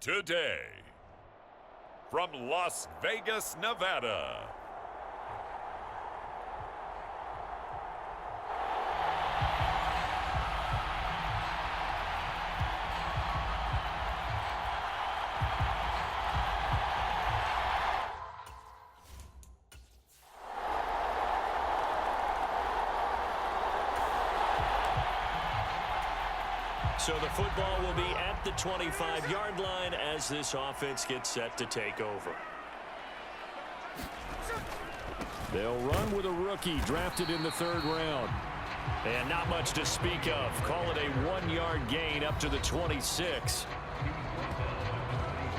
today. From Las Vegas, Nevada. So the football will be at the 25-yard line as this offense gets set to take over. They'll run with a rookie drafted in the 3rd round. And not much to speak of. Call it a 1-yard gain up to the 26.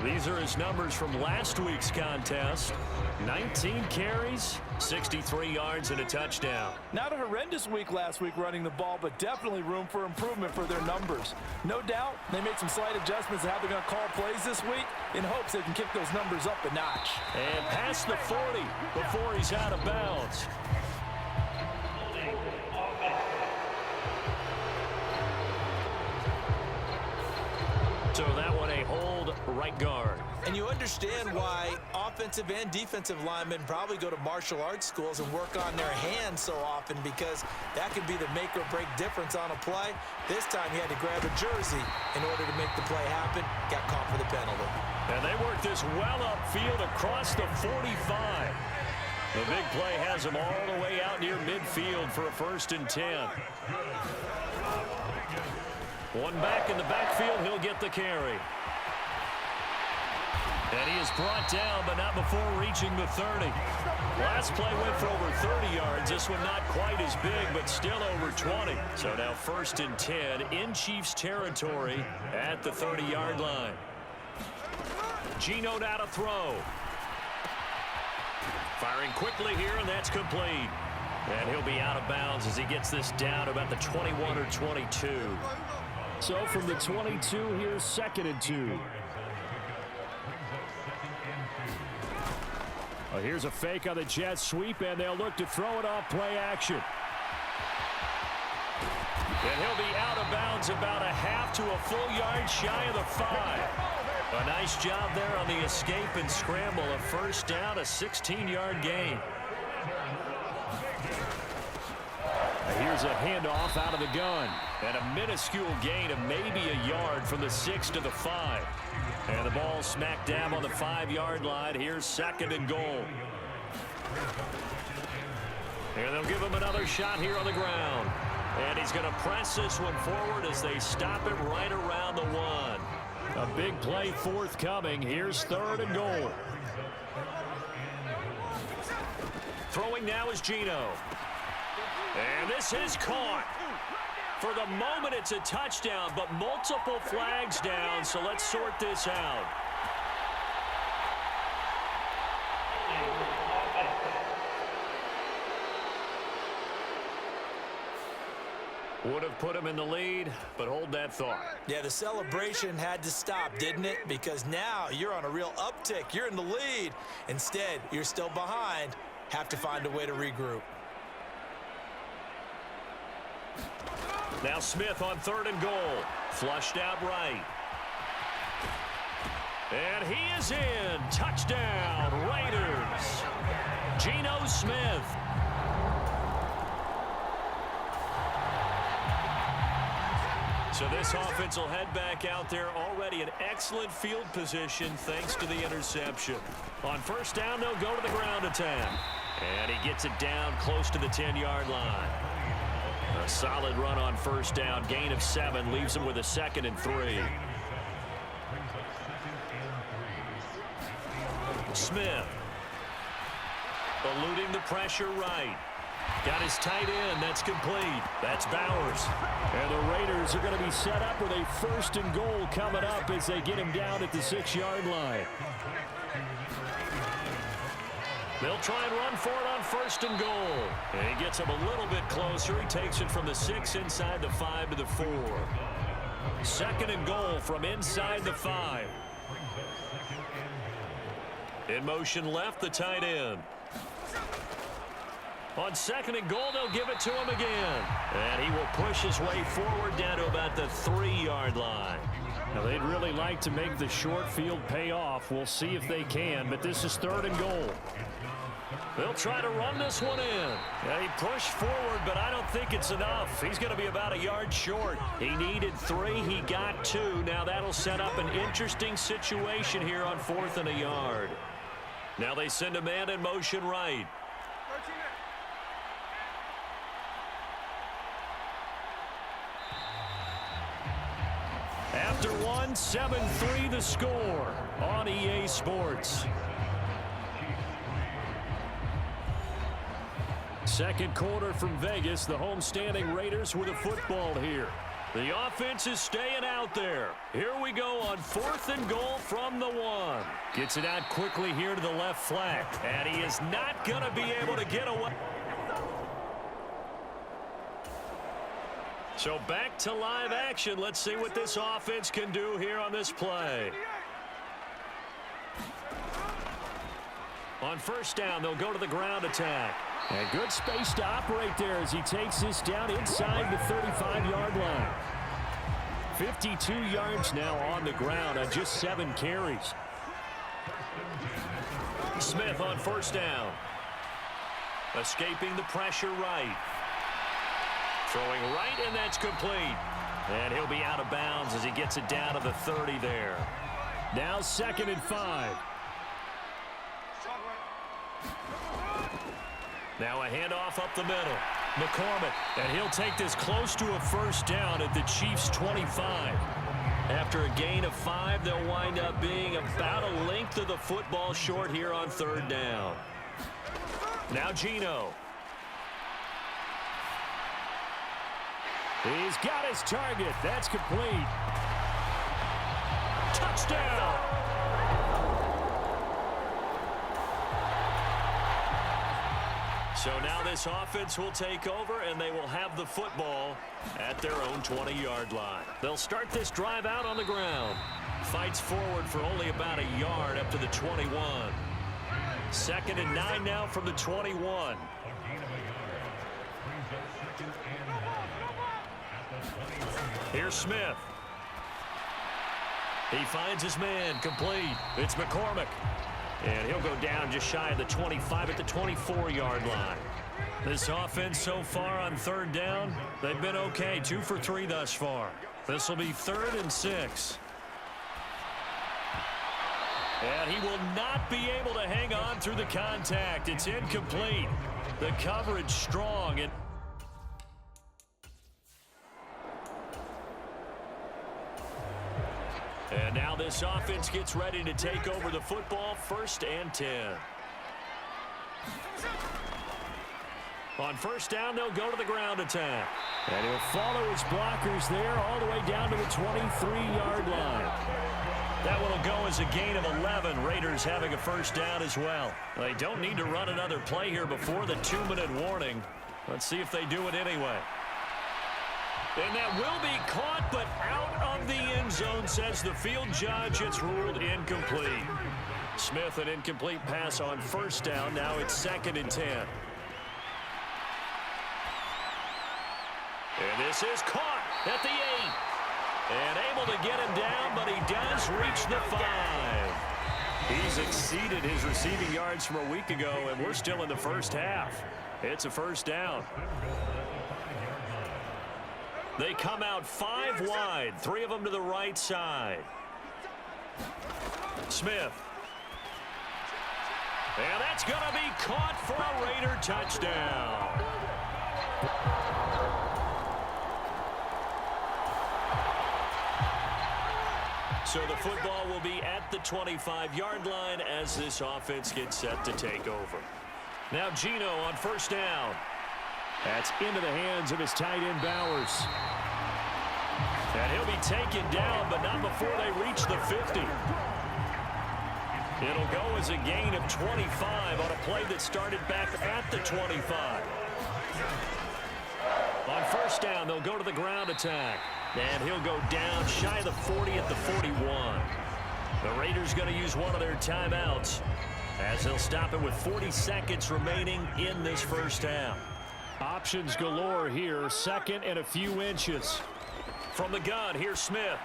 These are his numbers from last week's contest. 19 carries, 63 yards, and a touchdown. Not a horrendous week last week running the ball, but definitely room for improvement for their numbers. No doubt they made some slight adjustments to how they're going to call plays this week in hopes they can kick those numbers up a notch. And past the 40 before he's out of bounds. So that one a hold right guard. And you understand why offensive and defensive linemen probably go to martial arts schools and work on their hands so often, because that could be the make or break difference on a play. This time he had to grab a jersey in order to make the play happen. Got caught for the penalty. And they work this well upfield across the 45. The big play has him all the way out near midfield for a 1st and 10. One back in the backfield, he'll get the carry. And he is brought down, but not before reaching the 30. Last play went for over 30 yards. This one not quite as big, but still over 20. So now 1st and 10 in Chiefs territory at the 30-yard line. Geno now to throw. Firing quickly here, and that's complete. And he'll be out of bounds as he gets this down about the 21 or 22. So from the 22, here's 2nd and 2. Well, here's a fake on the jet sweep, and they'll look to throw it off play action. And he'll be out of bounds about a half to a full yard shy of the 5. A nice job there on the escape and scramble. A 1st down, a 16-yard gain. Here's a handoff out of the gun. And a minuscule gain of maybe a yard from the 6 to the 5. And the ball smack dab on the 5-yard line. Here's 2nd and goal. And they'll give him another shot here on the ground. And he's going to press this one forward as they stop him right around the 1. A big play forthcoming. Here's 3rd and goal. Throwing now is Geno. And this is caught. For the moment, it's a touchdown, but multiple flags down, so let's sort this out. Would have put him in the lead, but hold that thought. Yeah, the celebration had to stop, didn't it? Because now you're on a real uptick. You're in the lead. Instead, you're still behind. Have to find a way to regroup. Now Smith on 3rd and goal. Flushed out right. And he is in. Touchdown, Raiders. Geno Smith. So this offense will head back out there, already in excellent field position thanks to the interception. On 1st down, they'll go to the ground attack. And he gets it down close to the 10-yard line. A solid run on 1st down. Gain of 7 leaves him with a 2nd and 3. Smith. Eluding the pressure right. Got his tight end. That's complete. That's Bowers. And the Raiders are going to be set up with a 1st and goal coming up as they get him down at the 6-yard line. They'll try and run for it on 1st and goal. And he gets him a little bit closer. He takes it from the 6 inside the 5 to the 4. 2nd and goal from inside the 5. In motion left, the tight end. On 2nd and goal, they'll give it to him again. And he will push his way forward down to about the 3-yard line. Now, they'd really like to make the short field pay off. We'll see if they can, but this is 3rd and goal. They'll try to run this one in. Yeah, he pushed forward, but I don't think it's enough. He's going to be about a yard short. He needed 3. He got 2. Now that'll set up an interesting situation here on 4th and a yard. Now they send a man in motion right. After 1, 7-3 the score on EA Sports. Second quarter from Vegas. The homestanding Raiders with a football here. The offense is staying out there. Here we go on 4th and goal from the 1. Gets it out quickly here to the left flank. And he is not going to be able to get away. So back to live action. Let's see what this offense can do here on this play. On 1st down, they'll go to the ground attack. And good space to operate there as he takes this down inside the 35-yard line. 52 yards now on the ground on just 7 carries. Smith on 1st down. Escaping the pressure right. Throwing right, and that's complete. And he'll be out of bounds as he gets it down to the 30 there. Now 2nd and 5. Now a handoff up the middle. McCormick, and he'll take this close to a 1st down at the Chiefs' 25. After a gain of 5, they'll wind up being about a length of the football short here on 3rd down. Now Geno. He's got his target. That's complete. Touchdown! So now this offense will take over, and they will have the football at their own 20-yard line. They'll start this drive out on the ground. Fights forward for only about a yard up to the 21. 2nd and 9 now from the 21. Here's Smith. He finds his man, complete. It's McCormick. And he'll go down just shy of the 25 at the 24-yard line. This offense so far on 3rd down, they've been okay. 2 for 3 thus far. This will be 3rd and 6. And he will not be able to hang on through the contact. It's incomplete. The coverage strong. And now this offense gets ready to take over the football. 1st and 10. On 1st down, they'll go to the ground attack. And he'll follow his blockers there all the way down to the 23-yard line. That one will go as a gain of 11. Raiders having a 1st down as well. They don't need to run another play here before the 2-minute warning. Let's see if they do it anyway. And that will be caught, but out of the end zone, says the field judge. It's ruled incomplete. Smith, an incomplete pass on 1st down. Now it's 2nd and 10. And this is caught at the 8. And able to get him down, but he does reach the 5. He's exceeded his receiving yards from a week ago, and we're still in the 1st half. It's a 1st down. They come out 5 wide, 3 of them to the right side. Smith. And that's going to be caught for a Raider touchdown. So the football will be at the 25-yard line as this offense gets set to take over. Now Geno on 1st down. That's into the hands of his tight end, Bowers. And he'll be taken down, but not before they reach the 50. It'll go as a gain of 25 on a play that started back at the 25. On 1st down, they'll go to the ground attack. And he'll go down shy of the 40 at the 41. The Raiders going to use one of their timeouts as they'll stop it with 40 seconds remaining in this 1st half. Options galore here. 2nd and a few inches. From the gun, here's Smith.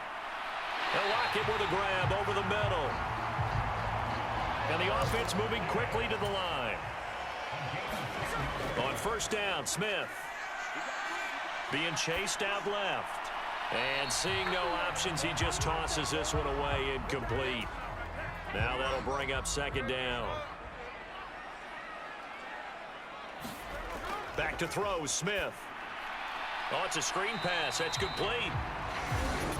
They'll lock it with a grab over the middle. And the offense moving quickly to the line. On first down, Smith. Being chased out left. And seeing no options, he just tosses this one away, incomplete. Now that'll bring up second down. Back to throw, Smith. Oh, it's a screen pass. That's complete.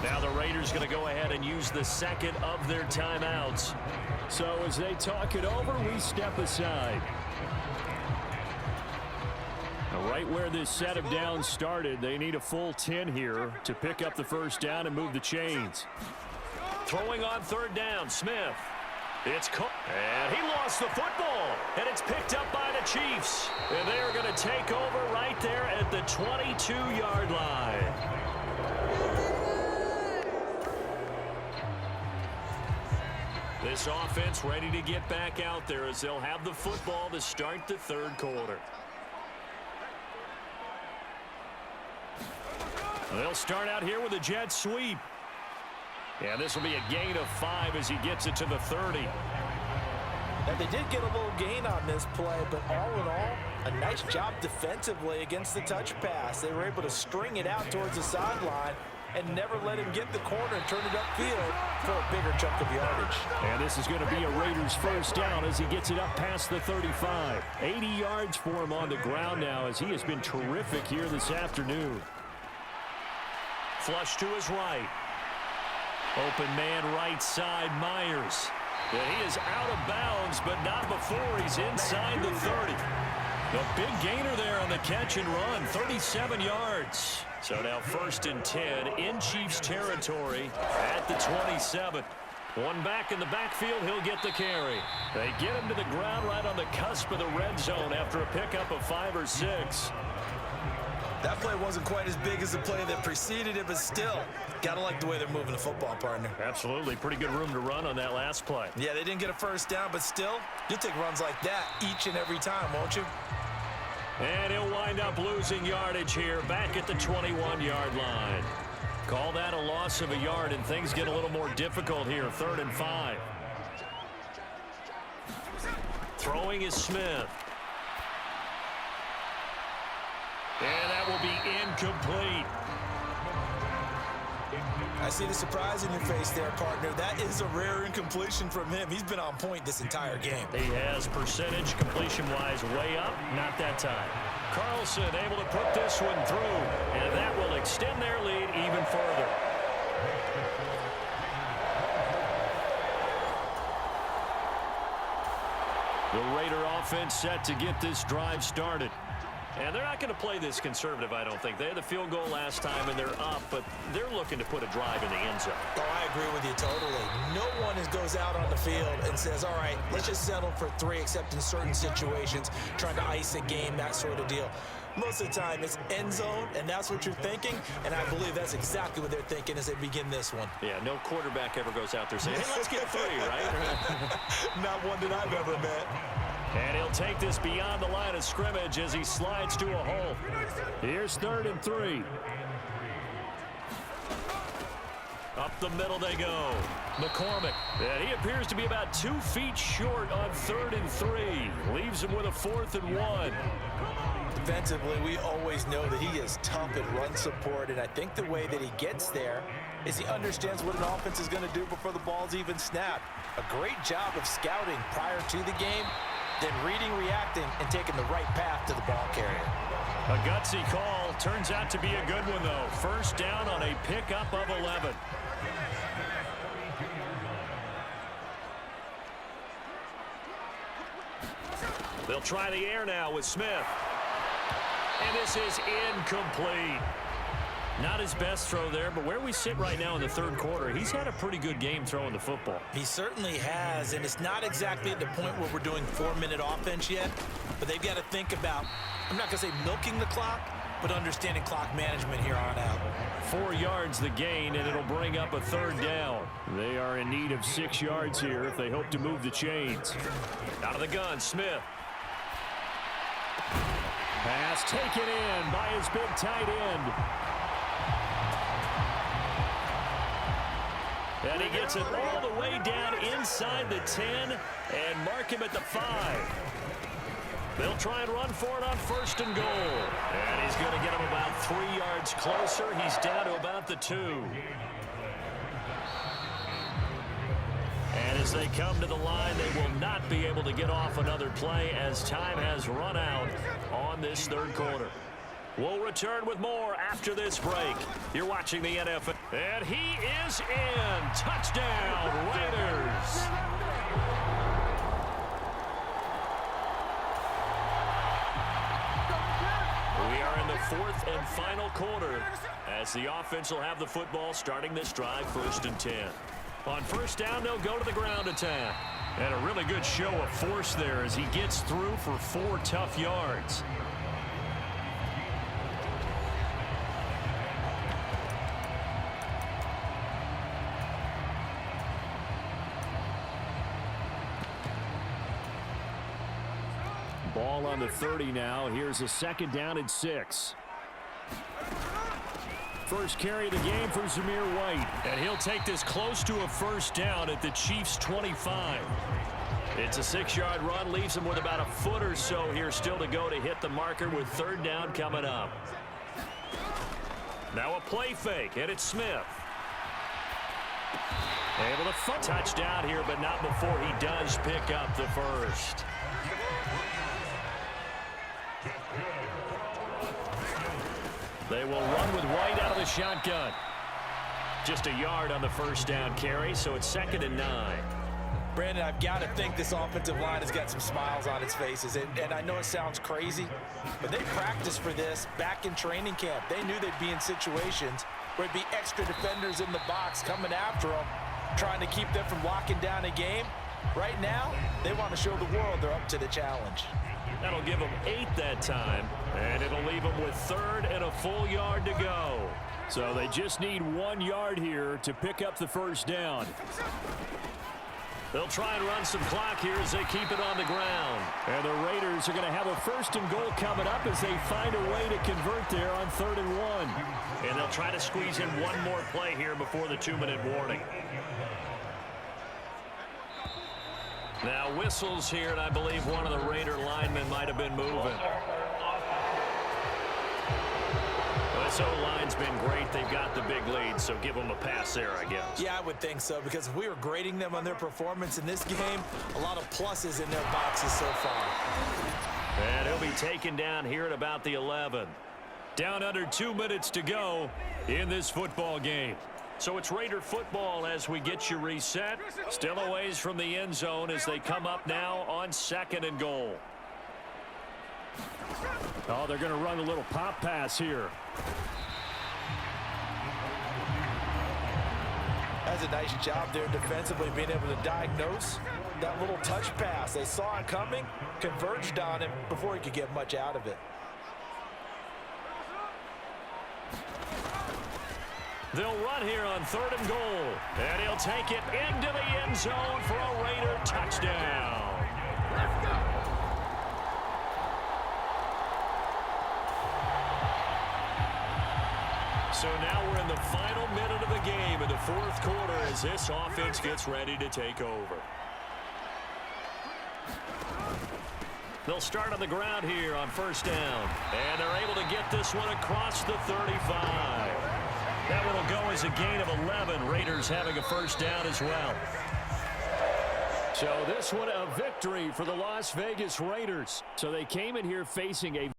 Now the Raiders going to go ahead and use the second of their timeouts. So as they talk it over, we step aside. Now, right where this set of downs started, they need a full 10 here to pick up the first down and move the chains. Throwing on third down, Smith. It's caught, and he lost the football, and it's picked up by the Chiefs. And they are going to take over right there at the 22-yard line. This offense ready to get back out there as they'll have the football to start the third quarter. They'll start out here with a jet sweep. Yeah, this will be a gain of 5 as he gets it to the 30. And they did get a little gain on this play, but all in all, a nice job defensively against the touch pass. They were able to string it out towards the sideline and never let him get the corner and turn it upfield for a bigger chunk of yardage. And this is going to be a Raiders first down as he gets it up past the 35. 80 yards for him on the ground now as he has been terrific here this afternoon. Flush to his right. Open man right side, Myers. And he is out of bounds, but not before he's inside the 30. The big gainer there on the catch and run, 37 yards. So now first and 10 in Chiefs territory at the 27. One back in the backfield, he'll get the carry. They get him to the ground right on the cusp of the red zone after a pickup of 5 or 6. That play wasn't quite as big as the play that preceded it, but still, gotta like the way they're moving the football, partner. Absolutely. Pretty good room to run on that last play. Yeah, they didn't get a first down, but still, you'll take runs like that each and every time, won't you? And he'll wind up losing yardage here back at the 21-yard line. Call that a loss of a yard, and things get a little more difficult here, 3rd and 5. Throwing is Smith. And that will be incomplete. I see the surprise in your face there, partner. That is a rare incompletion from him. He's been on point this entire game. He has percentage completion-wise way up, not that time. Carlson able to put this one through, and that will extend their lead even further. The Raider offense set to get this drive started. And they're not going to play this conservative, I don't think. They had the field goal last time, and they're up, but they're looking to put a drive in the end zone. Oh, I agree with you totally. No one goes out on the field and says, all right, let's just settle for 3, except in certain situations, trying to ice a game, that sort of deal. Most of the time, it's end zone, and that's what you're thinking, and I believe that's exactly what they're thinking as they begin this one. Yeah, no quarterback ever goes out there saying, hey, let's get 3, right? Not one that I've ever met. And he'll take this beyond the line of scrimmage as he slides to a hole. Here's 3rd and 3. Up the middle they go. McCormick. And he appears to be about 2 feet short on 3rd and 3. Leaves him with a 4th and 1. Defensively, we always know that he is tough at run support, and I think the way that he gets there is he understands what an offense is going to do before the ball's even snapped. A great job of scouting prior to the game, then reading, reacting, and taking the right path to the ball carrier. A gutsy call. Turns out to be a good one, though. First down on a pickup of 11. They'll try the air now with Smith. And this is incomplete. Not his best throw there, but where we sit right now in the 3rd quarter, he's had a pretty good game throwing the football. He certainly has, and it's not exactly at the point where we're doing 4-minute offense yet, but they've got to think about, I'm not going to say milking the clock, but understanding clock management here on out. 4 yards the gain, and it'll bring up a 3rd down. They are in need of 6 yards here if they hope to move the chains. Out of the gun, Smith. Pass taken in by his big tight end. And he gets it all the way down inside the 10 and mark him at the 5. They'll try and run for it on 1st and goal. And he's going to get him about 3 yards closer. He's down to about the 2. And as they come to the line, they will not be able to get off another play as time has run out on this 3rd quarter. We'll return with more after this break. You're watching the NFL. And he is in. Touchdown, Raiders. We are in the 4th and final quarter as the offense will have the football starting this drive 1st and 10. On 1st down, they'll go to the ground attack. And a really good show of force there as he gets through for 4 tough yards. Ball on the 30 now. Here's a 2nd down and 6. First carry of the game for Zamir White. And he'll take this close to a 1st down at the Chiefs' 25. It's a 6-yard run, leaves him with about a foot or so here still to go to hit the marker with 3rd down coming up. Now a play fake, and it's Smith. Able to touchdown here, but not before he does pick up the 1st. They will run with White out of the shotgun. Just a yard on the 1st down carry, so it's 2nd and 9. Brandon, I've got to think this offensive line has got some smiles on its faces. And I know it sounds crazy, but they practiced for this back in training camp. They knew they'd be in situations where it'd be extra defenders in the box coming after them, trying to keep them from locking down a game. Right now, they want to show the world they're up to the challenge. That'll give them 8 that time, and it'll leave them with 3rd and a full yard to go. So they just need 1 yard here to pick up the 1st down. They'll try and run some clock here as they keep it on the ground. And the Raiders are going to have a 1st and goal coming up as they find a way to convert there on 3rd and 1. And they'll try to squeeze in one more play here before the 2-minute warning. Now whistles here, and I believe one of the Raider linemen might have been moving. This O-line's been great. They've got the big lead, so give them a pass there, I guess. Yeah, I would think so, because if we were grading them on their performance in this game, a lot of pluses in their boxes so far. And he'll be taken down here at about the 11. Down under 2 minutes to go in this football game. So it's Raider football as we get you reset. Still a ways from the end zone as they come up now on 2nd and goal. Oh, they're going to run a little pop pass here. That's a nice job there defensively, being able to diagnose that little touch pass. They saw it coming, converged on him before he could get much out of it. They'll run here on 3rd and goal. And he'll take it into the end zone for a Raider touchdown. Let's go. So now we're in the final minute of the game in the 4th quarter as this offense gets ready to take over. They'll start on the ground here on 1st down. And they're able to get this one across the 35. That one will go as a gain of 11. Raiders having a 1st down as well. So this one a victory for the Las Vegas Raiders. So they came in here facing a